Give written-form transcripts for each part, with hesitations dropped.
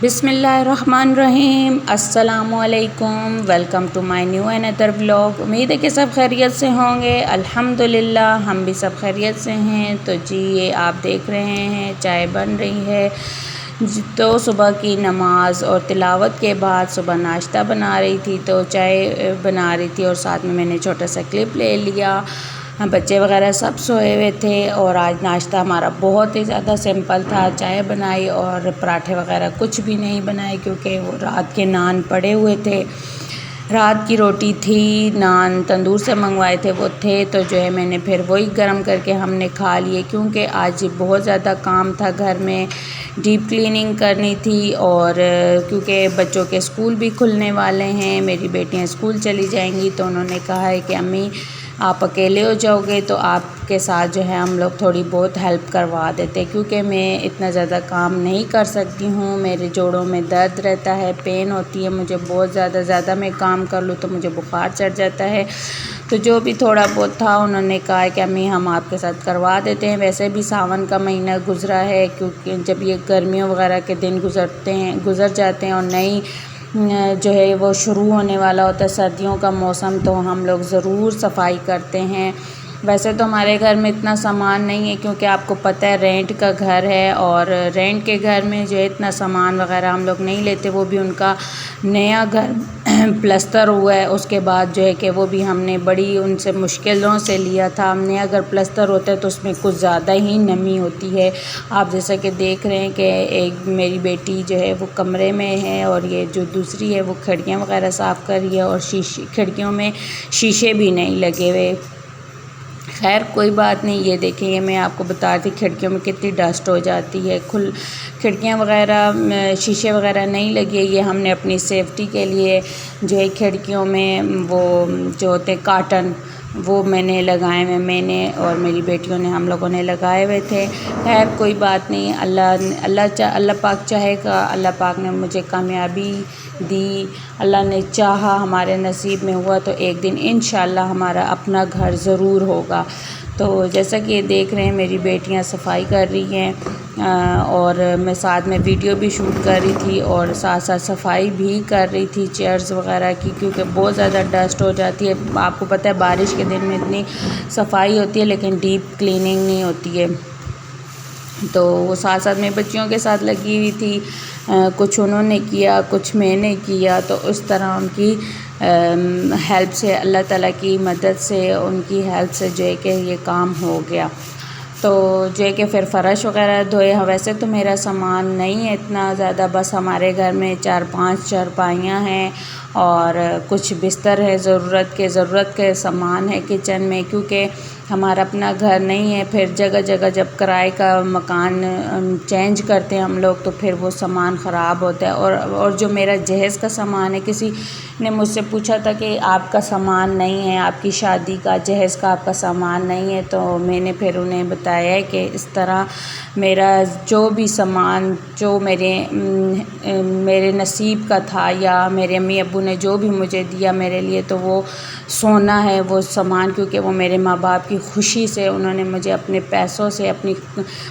بسم اللہ الرحمن الرحیم۔ السلام علیکم، welcome to my new and other vlog. امید ہے کہ سب خیریت سے ہوں گے۔ الحمدللہ ہم بھی سب خیریت سے ہیں۔ تو جی یہ آپ دیکھ رہے ہیں چائے بن رہی ہے، تو صبح کی نماز اور تلاوت کے بعد صبح ناشتہ بنا رہی تھی، تو چائے بنا رہی تھی اور ساتھ میں نے چھوٹا سا کلپ لے لیا۔ بچے وغیرہ سب سوئے ہوئے تھے اور آج ناشتہ ہمارا بہت ہی زیادہ سمپل تھا۔ چائے بنائی اور پراٹھے وغیرہ کچھ بھی نہیں بنائے، کیونکہ وہ رات کے نان پڑے ہوئے تھے، رات کی روٹی تھی، نان تندور سے منگوائے تھے وہ تھے، تو جو ہے میں نے پھر وہی گرم کر کے ہم نے کھا لیے، کیونکہ آج بہت زیادہ کام تھا گھر میں، ڈیپ کلیننگ کرنی تھی، اور کیونکہ بچوں کے اسکول بھی کھلنے والے ہیں، میری بیٹیاں اسکول چلی جائیں گی، تو انہوں نے کہا ہے کہ امی آپ اکیلے ہو جاؤ گے تو آپ کے ساتھ جو ہے ہم لوگ تھوڑی بہت ہیلپ کروا دیتے، کیونکہ میں اتنا زیادہ کام نہیں کر سکتی ہوں، میرے جوڑوں میں درد رہتا ہے، پین ہوتی ہے مجھے بہت زیادہ میں کام کر لوں تو مجھے بخار چڑھ جاتا ہے، تو جو بھی تھوڑا بہت تھا انہوں نے کہا کہ امی ہم آپ کے ساتھ کروا دیتے ہیں۔ ویسے بھی ساون کا مہینہ گزرا ہے، کیونکہ جب یہ گرمیوں وغیرہ کے دن گزر جاتے ہیں اور نئی جو ہے وہ شروع ہونے والا ہوتا ہے سردیوں کا موسم، تو ہم لوگ ضرور صفائی کرتے ہیں۔ ویسے تو ہمارے گھر میں اتنا سامان نہیں ہے، کیونکہ آپ کو پتہ ہے رینٹ کا گھر ہے، اور رینٹ کے گھر میں جو ہے اتنا سامان وغیرہ ہم لوگ نہیں لیتے، وہ بھی ان کا نیا گھر پلستر ہوا ہے، اس کے بعد جو ہے کہ وہ بھی ہم نے بڑی ان سے مشکلوں سے لیا تھا۔ نیا اگر پلستر ہوتا ہے تو اس میں کچھ زیادہ ہی نمی ہوتی ہے، آپ جیسا کہ دیکھ رہے ہیں کہ ایک میری بیٹی جو ہے وہ کمرے میں ہے اور یہ جو دوسری ہے وہ کھڑکیاں وغیرہ صاف کر رہی ہے، اور کھڑکیوں میں شیشے بھی نہیں لگے ہوئے۔ خیر کوئی بات نہیں، یہ دیکھیں یہ میں آپ کو بتا رہی تھی کھڑکیوں میں کتنی ڈسٹ ہو جاتی ہے، کھڑکیاں وغیرہ شیشے وغیرہ نہیں لگے، یہ ہم نے اپنی سیفٹی کے لیے جو ہے کھڑکیوں میں وہ جو ہوتے ہیں کاٹن وہ میں نے لگائے ہوئے، میں نے اور میری بیٹیوں نے ہم لوگوں نے لگائے ہوئے تھے۔ خیر کوئی بات نہیں، اللہ پاک چاہے گا، اللہ پاک نے مجھے کامیابی دی، اللہ نے چاہا ہمارے نصیب میں ہوا تو ایک دن انشاءاللہ ہمارا اپنا گھر ضرور ہوگا۔ تو جیسا کہ یہ دیکھ رہے ہیں میری بیٹیاں صفائی کر رہی ہیں، اور میں ساتھ میں ویڈیو بھی شوٹ کر رہی تھی اور ساتھ ساتھ صفائی بھی کر رہی تھی چیئرز وغیرہ کی، کیونکہ بہت زیادہ ڈسٹ ہو جاتی ہے۔ آپ کو پتہ ہے بارش کے دن میں اتنی صفائی ہوتی ہے لیکن ڈیپ کلیننگ نہیں ہوتی ہے، تو وہ ساتھ ساتھ میں بچیوں کے ساتھ لگی ہوئی تھی، کچھ انہوں نے کیا کچھ میں نے کیا، تو اس طرح ان کی ہیلپ سے، اللہ تعالیٰ کی مدد سے، ان کی ہیلپ سے جو ہے کہ یہ کام ہو گیا۔ تو جو ہے کہ پھر فرش وغیرہ دھوئے، ویسے تو میرا سامان نہیں ہے اتنا زیادہ، بس ہمارے گھر میں 4-5 چارپائیاں ہیں اور کچھ بستر ہے، ضرورت کے سامان ہے کچن میں، کیونکہ ہمارا اپنا گھر نہیں ہے، پھر جگہ جگہ جب کرائے کا مکان چینج کرتے ہیں ہم لوگ تو پھر وہ سامان خراب ہوتا ہے، اور جو میرا جہیز کا سامان ہے، کسی نے مجھ سے پوچھا تھا کہ آپ کا سامان نہیں ہے، آپ کی شادی کا جہیز کا آپ کا سامان نہیں ہے، تو میں نے پھر انہیں بتایا ہے کہ اس طرح میرا جو بھی سامان جو میرے نصیب کا تھا، یا میرے امی ابو نے جو بھی مجھے دیا میرے لیے، تو وہ سونا ہے وہ سامان، کیونکہ وہ میرے ماں باپ کی خوشی سے انہوں نے مجھے اپنے پیسوں سے، اپنی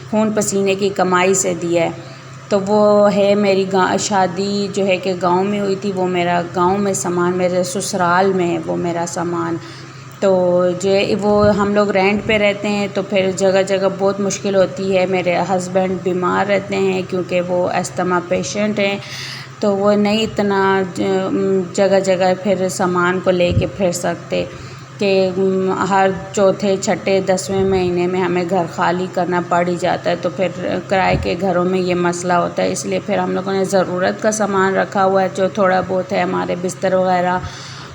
خون پسینے کی کمائی سے دیا ہے، تو وہ ہے میری شادی جو ہے کہ گاؤں میں ہوئی تھی، وہ میرا گاؤں میں سامان، میرے سسرال میں ہے وہ میرا سامان، تو وہ ہم لوگ رینٹ پہ رہتے ہیں تو پھر جگہ جگہ بہت مشکل ہوتی ہے، میرے ہسبینڈ بیمار رہتے ہیں کیونکہ وہ استھما پیشنٹ ہیں، تو وہ نہیں اتنا جگہ جگہ پھر سامان کو لے کے پھر سکتے، کہ ہر چوتھے چھٹے 10ویں مہینے میں ہمیں گھر خالی کرنا پڑ ہی جاتا ہے، تو پھر کرائے کے گھروں میں یہ مسئلہ ہوتا ہے، اس لیے پھر ہم لوگوں نے ضرورت کا سامان رکھا ہوا ہے، جو تھوڑا بہت ہے ہمارے بستر وغیرہ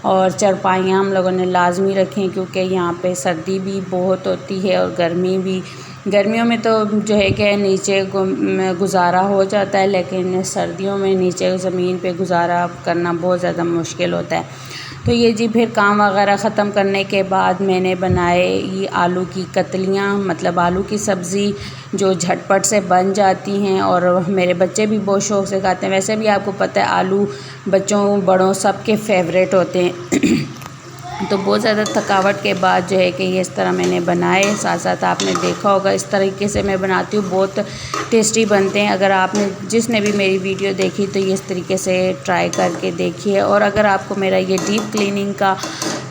اور چارپائیاں ہم لوگوں نے لازمی رکھیں، کیونکہ یہاں پہ سردی بھی بہت ہوتی ہے اور گرمی بھی، گرمیوں میں تو جو ہے کہ نیچے گزارا ہو جاتا ہے، لیکن سردیوں میں نیچے زمین پہ گزارا کرنا بہت زیادہ مشکل ہوتا ہے۔ تو یہ جی پھر کام وغیرہ ختم کرنے کے بعد میں نے بنائے یہ آلو کی کتلیاں، مطلب آلو کی سبزی جو جھٹ پٹ سے بن جاتی ہیں، اور میرے بچے بھی بہت شوق سے کھاتے ہیں، ویسے بھی آپ کو پتہ ہے آلو بچوں بڑوں سب کے فیوریٹ ہوتے ہیں تو بہت زیادہ تھکاوٹ کے بعد جو ہے کہ یہ اس طرح میں نے بنائے. ساتھ ساتھ آپ نے دیکھا ہوگا اس طریقے سے میں بناتی ہوں، بہت ٹیسٹی بنتے ہیں. اگر آپ نے جس نے بھی میری ویڈیو دیکھی تو یہ اس طریقے سے ٹرائی کر کے دیکھیے. اور اگر آپ کو میرا یہ ڈیپ کلیننگ کا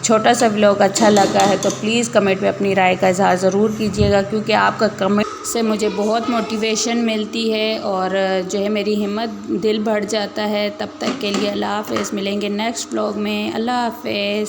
چھوٹا سا ولاگ اچھا لگا ہے تو پلیز کمنٹ میں اپنی رائے کا اظہار ضرور کیجیے گا، کیونکہ آپ کا کمنٹ سے مجھے بہت موٹیویشن ملتی ہے اور جو ہے میری ہمت دل بڑھ جاتا ہے. تب تک کے لیے اللہ حافظ. ملیں گے نیکسٹ ولاگ میں. اللہ حافظ.